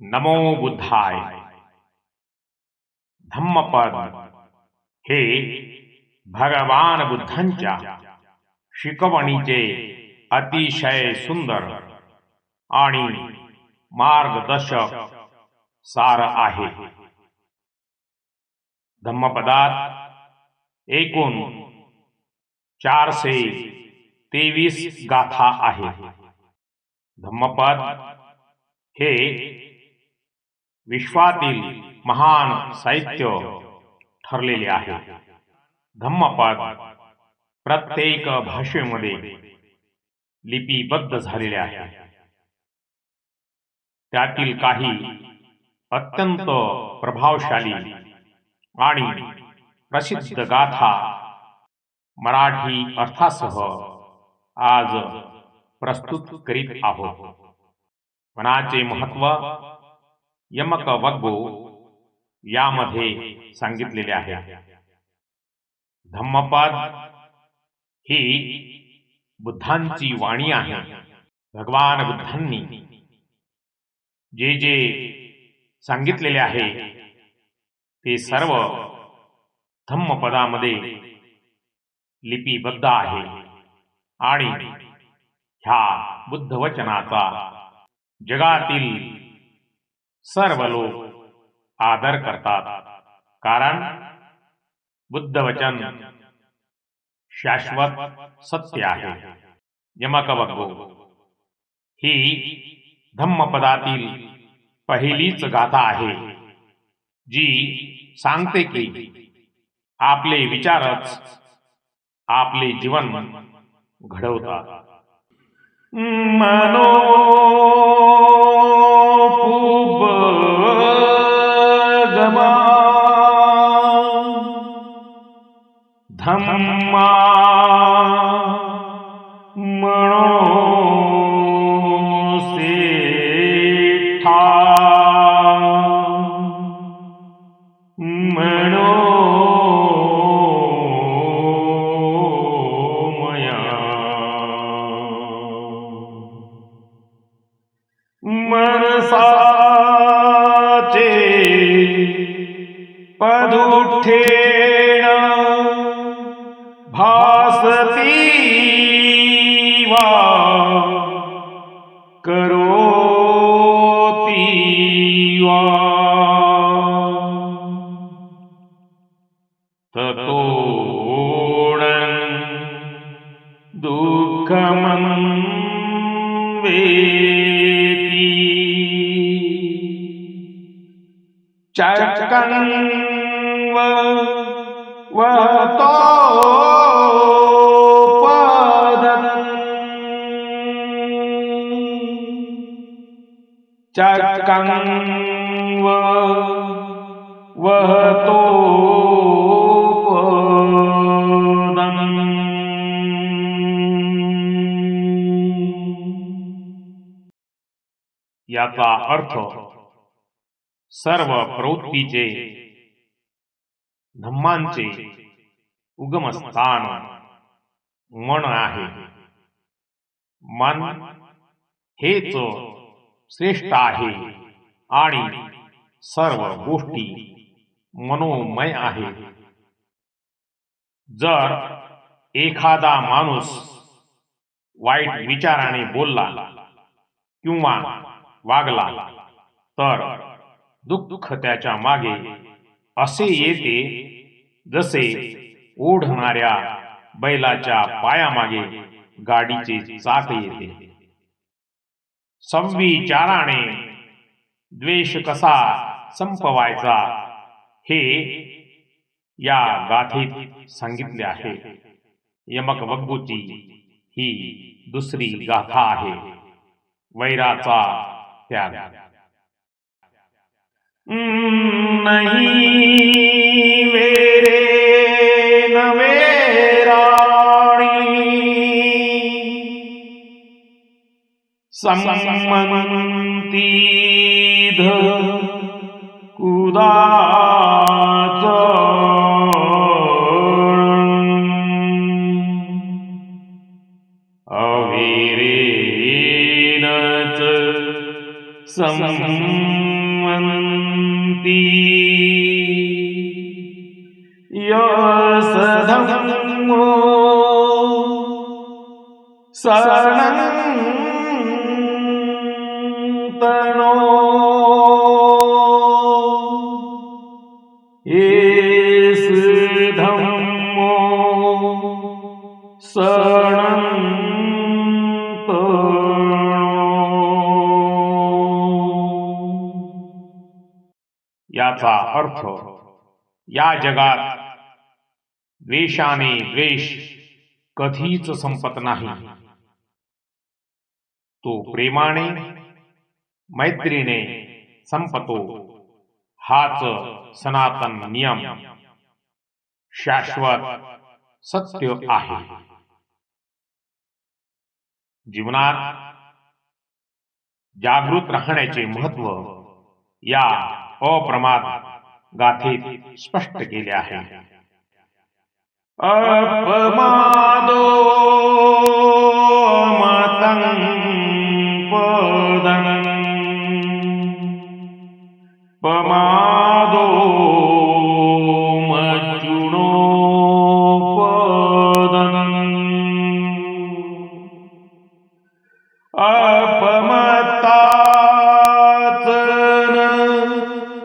नमो बुद्धाय. धम्मपद हे भगवान बुद्धांच्या शिकवणीचे अतिशय सुंदर आणि मार्गदर्शक सार आहे. धम्मपदात एकूण 423 गाथा आहेत. धम्मपद हे विश्वातील महान साहित्य ठरलेले आहे. धम्मपद प्रत्येक भाषेमध्ये लिपिबद्ध झालेले आहे. त्यातील काही अत्यंत प्रभावशाली आणि प्रसिद्ध गाथा मराठी अर्थासह आज प्रस्तुत करीत आहोत. मनाचे महत्व यमक वग्गो यामध्ये सांगितलेले आहे. धम्मपद ही बुद्धांची वाणी आहे. भगवान बुद्धांनी जे जे सांगितलेले आहे ते सर्व धम्मपदामध्ये लिपिबद्ध आहे आणि ह्या बुद्ध वचनाचा जगातील सर्व लोक आदर करतात, कारण बुद्ध वचन शाश्वत सत्य आहे. यमक वग्गो ही धम्मपदातील पहिलीच गाथा आहे जी सांगते की आपले विचारच आपले जीवन घडवतात. मनो धम्मा मनोसेठा मनोमया मनसाचे पदुठेण भासती वा करोती वा ततोडं दुःखमन्वेति चक्रं वतो चक्रं वहतो याचा अर्थ सर्व प्रवृत्तीचे धम्मांचे उगमस्थान मन आहे. मन हेच श्रेष्ठ आहे आणि सर्व गोष्टी मनोमय आहे. जर एखादा माणूस वाईट विचाराने बोलला किंवा वागला तर दुःख त्याच्या मागे असे येते जसे ओढणाऱ्या बैलाच्या पायामागे गाडीचे चाक येते. संविचाराने द्वेष कसा संपवायचा हे या गाथेत सांगितले आहे. यमक वग्गोची ही दुसरी गाथा आहे. वैराचा त्याग. नहीं वेरे न वेराणी सम्मन्ति ध कुदाच अवेरेन च सम्मन्ति संवन्ति यशधम्मो सनन्तनो एस धम्मो सनन्तनो। याचा अर्थ या जगात द्वेषाने द्वेष कधीच संपत नाही, तो प्रेमाने मैत्रीने संपतो। हाच सनातन नियम शाश्वत सत्य आहे। जीवनात जागृत राहण्याचे महत्त्व या अप्रमाद गाथेत स्पष्ट केले आहे। अपमादो मतं पदं पमादो मज्जुनो पदं अपमत्तात्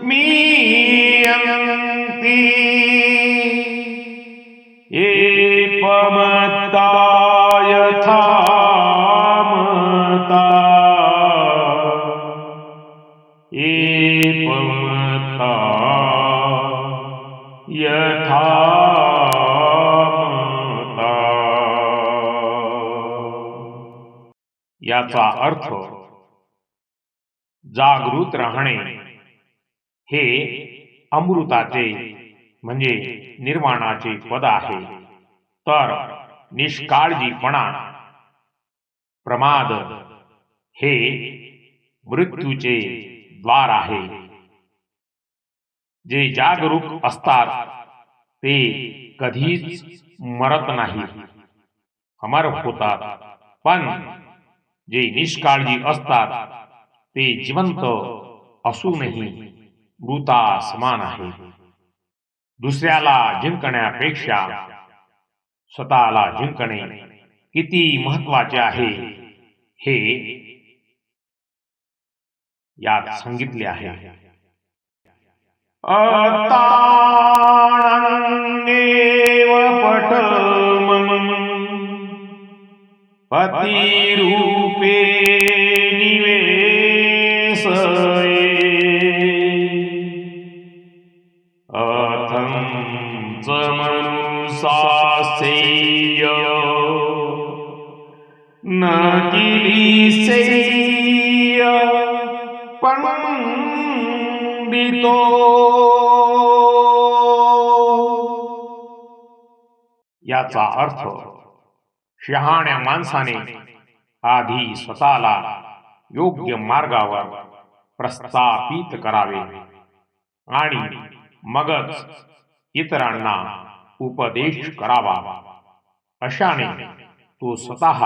मीयन्ति एपमत्ता यथा मता एपमत्ता यथा मता। याचा अर्थ जागृत राहणे हे अमृताचे म्हणजे निर्वाणाचे पद आहे, तर निष्काळजीपणा प्रमाद हे मृत्यूचे द्वार आहे। जे जागरूक असतात ते कधीच मरत नाही, अमर होतात, पण जे निष्काळजी असतात ते जिवंत असूनही मृता समान आहे। दुसऱ्याला जिंकण्यापेक्षा स्वतःला जिंकणे किती महत्वाचे आहे हे यात सांगितले आहे। अताणन्येव पठमं पतिरूपे निवेशये अथं च मनुसास्येय न किलीसेय्य पंडितो। याचा अर्थ शहाण्या माणसाने आधी स्वतःला योग्य मार्गावर प्रस्थापित करावे आणि मगच इतरांना उपदेश करावा। अशाने तो स्वतः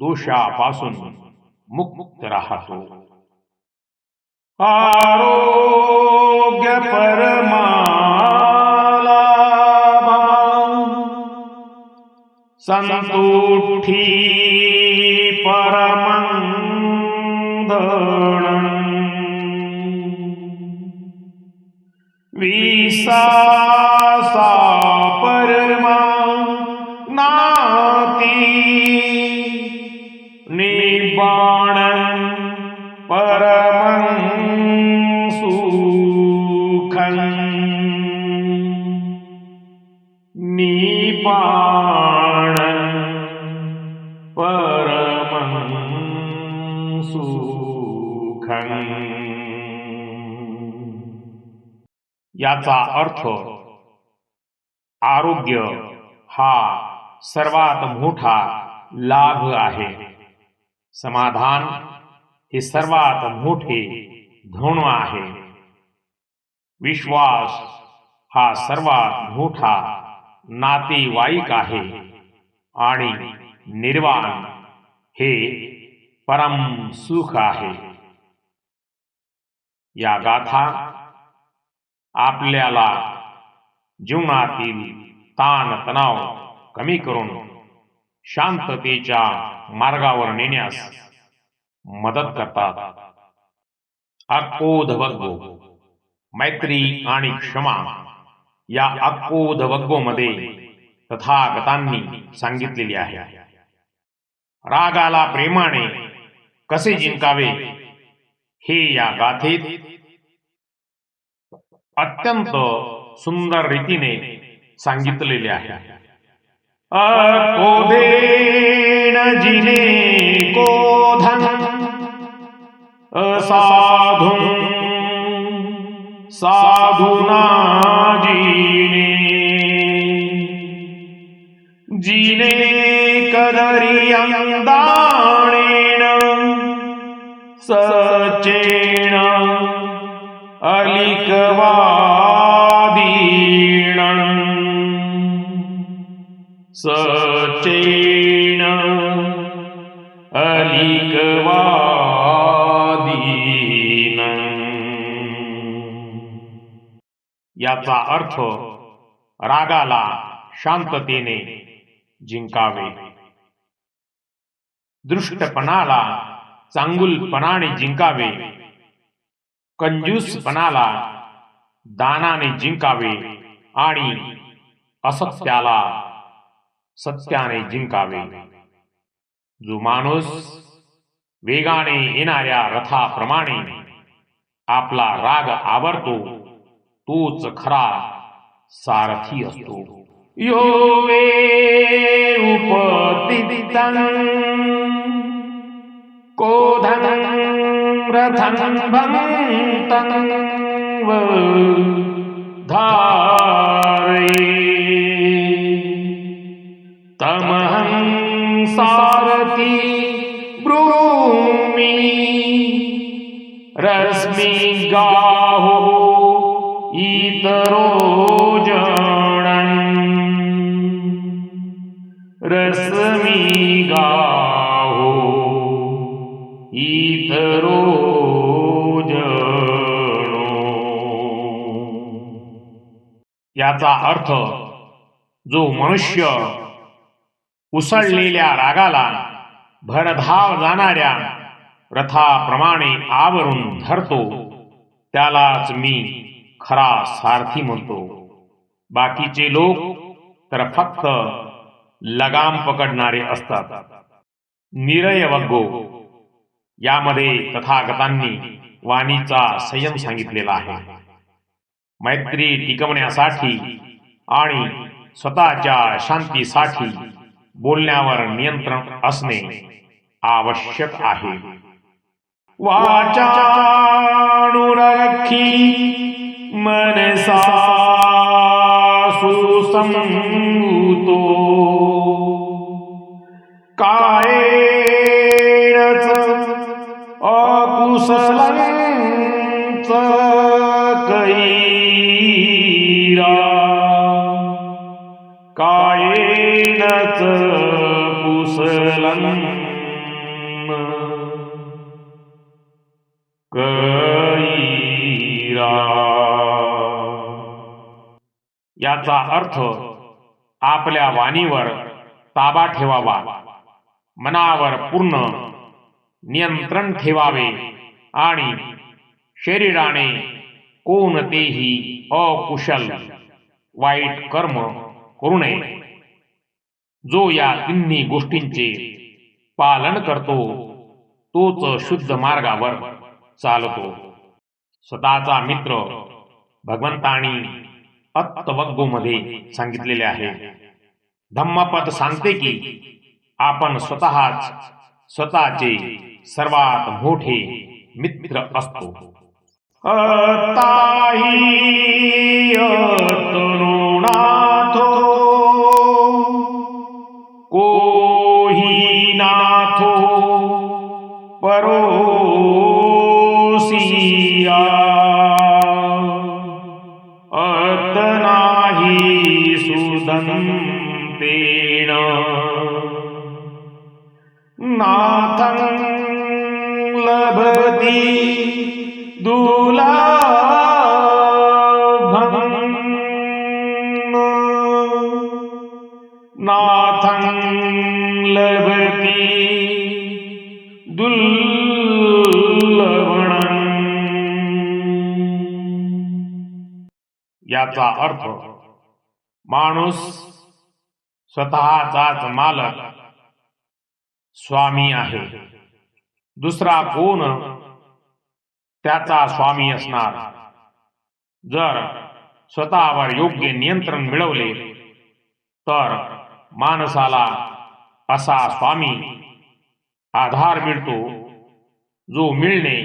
दोषापासून मुक्त राहतो। आरोग्य परमालाभा संतुष्टि परमं धनं विसासा परमा नाति निबाण परमं सुखं निबाण परमं सुखं। याचा अर्थ आरोग्य हा सर्वात मोठा लाभ आहे। समाधान हे सर्वात मोठे धन आहे। विश्वास हा सर्वात मोठा नातेवाईक आहे आणि निर्वाण हे परम सुख आहे। या गाथा आपल्याला जीवनातील ताण तणाव कमी करून शांततेच्या मार्गावर नेण्यास मदत करतात. अक्कोध वग्गो, मैत्री आणि क्षमा या अक्कोध वग्गोमध्ये तथागतांनी सांगितलेले आहे. रागाला प्रेमाने कसे जिंकावे हे या गाथेत अत्यंत सुंदर रीतीने सांगितलेले आहे. क्रोधेन जिने क्रोधन असाधुं साधुना जिने जिने कदरियं दाणेन सचेन अलिकवादीनं सचेन अलिकवादीनं. याचा अर्थ रागाला शांततेने जिंकावे, दृष्टपणाला चांगुलपणाने जिंकावे, कंजूसपणाला दानाने जिंकावे आणि असत्याला सत्याने जिंकावे. जो माणूस वेगाने येणाऱ्या रथाप्रमाणे आपला राग आवरतो तोच खरा सारथी असतो. यो वे उपतितं कोधन रथं भंतं धारे तमहं सारथी ब्रूमि रश्मि गाहो इतरो जनन् रश्मि गाहो इतरो जनो. याचा अर्थ जो मनुष्य उसळलेल्या रागाला भरधाव जाणाऱ्या रथाप्रमाणे आवरून धरतो त्यालाच मी खरा सारथी म्हणतो. बाकीचे लोक तर फक्त लगाम पकडणारे असतात. निरय वग्गो यामध्ये तथागतांनी वाणीचा संयम सांगितलेला आहे. मैत्री टिकवण्यासाठी आणि स्वतःच्या शांतीसाठी बोलण्यावर नियंत्रण असणे आवश्यक आहे. वाचानुरक्षी मनसा सुसंयुतो कायेनच अकुशलं च कैरा कायेनच कुशलं कैरा. याचा अर्थ आपल्या वाणीवर ताबा ठेवावा, मनावर पूर्ण नियंत्रण ठेवावे आणि शरीराने कोणतेही अकुशल वाईट कर्म करू नये. जो या तिन्ही गोष्टींचे पालन करतो तोच शुद्ध मार्गावर चालतो. स्वतःचा मित्र भगवंतानी अत्तवग्गोमध्ये सांगितलेले आहे. धम्मपद सांगते की आपण स्वतःच स्वतःचे सर्वात मोठे मित्र असतो. अताही तरुणाथो कोही नाथो परोसिया अतनाही सुदंतेन नाथं लभती दू दुर्लभं नाथं लभते दुर्लभं. याचा अर्थ माणूस स्वतःचाच मालक स्वामी आहे. दुसरा कोण त्याचा स्वामी असणार? जर स्वतःवर योग्य नियंत्रण मिळवले तर माणसाला असा स्वामी आधार मिळतो जो मिळणे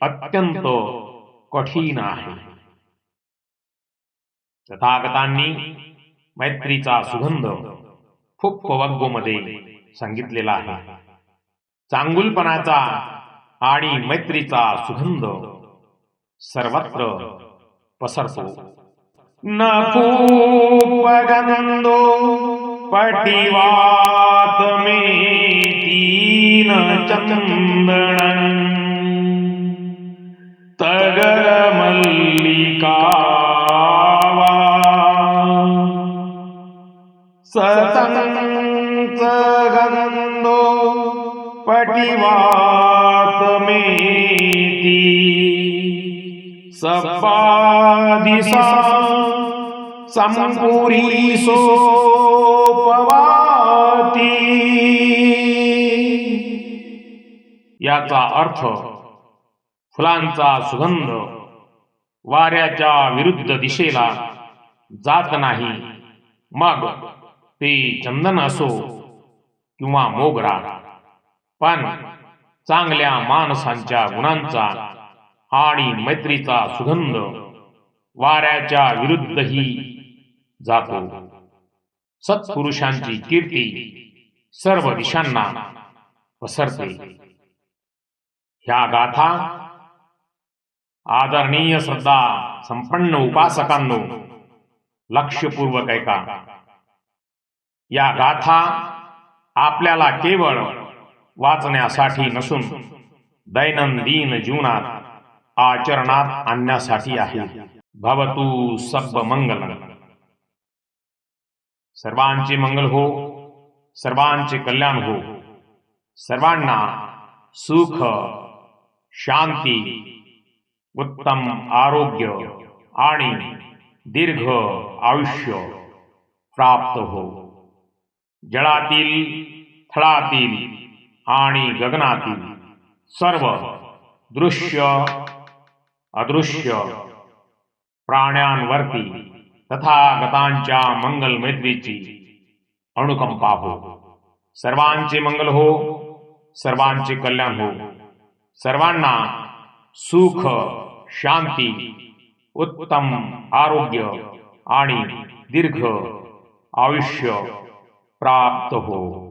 अत्यंत कठीण आहे. तथागतांनी मैत्रीचा सुगंध फुप्पवग्गोमध्ये सांगितलेला आहे. चांगुलपणाचा आणि मैत्रीचा सुगंध सर्वत्र पसरतो. न पूपगंधो पटिवात मे तीन चंदन तगर मल्लिका सतंच गंधो पटिवात मेती सपादिसा संपुरी सोपवाती. याचा अर्थ फुलांचा सुगंध वाऱ्याच्या विरुद्ध दिशेला जात नाही, मग ते चंदन असो किंवा मोगरा. पण चांगल्या माणसांच्या गुणांचा आणि मैत्रीचा सुगंध वाऱ्याच्या विरुद्धही जातो. सत्पुरुषांची कीर्ती सर्व दिशांना पसरते. ह्या गाथा आदरणीय श्रद्धा संपन्न उपासकांनो लक्षपूर्वक ऐका. या गाथा आपल्याला केवळ वाचण्यासाठी नसून दैनंदिन जीवनात आचरणात आणण्यासाठी आहे. भवतु सब मंगलम. सर्वांचे मंगल हो, सर्वांचे कल्याण हो, सर्वांना सुख, शांती, उत्तम आरोग्य आणि दीर्घ आयुष्य प्राप्त हो. जळातील, थळातील आणि गगनातील सर्व दृश्य अदृश्य प्राण्यांवरती तथागतांच्या मंगल मैत्रीची अनुकंपा हो. सर्वांचे मंगल हो, सर्वांचे कल्याण हो, सर्वांना सुख, शांती, उत्तम आरोग्य आणि दीर्घ आयुष्य प्राप्त हो.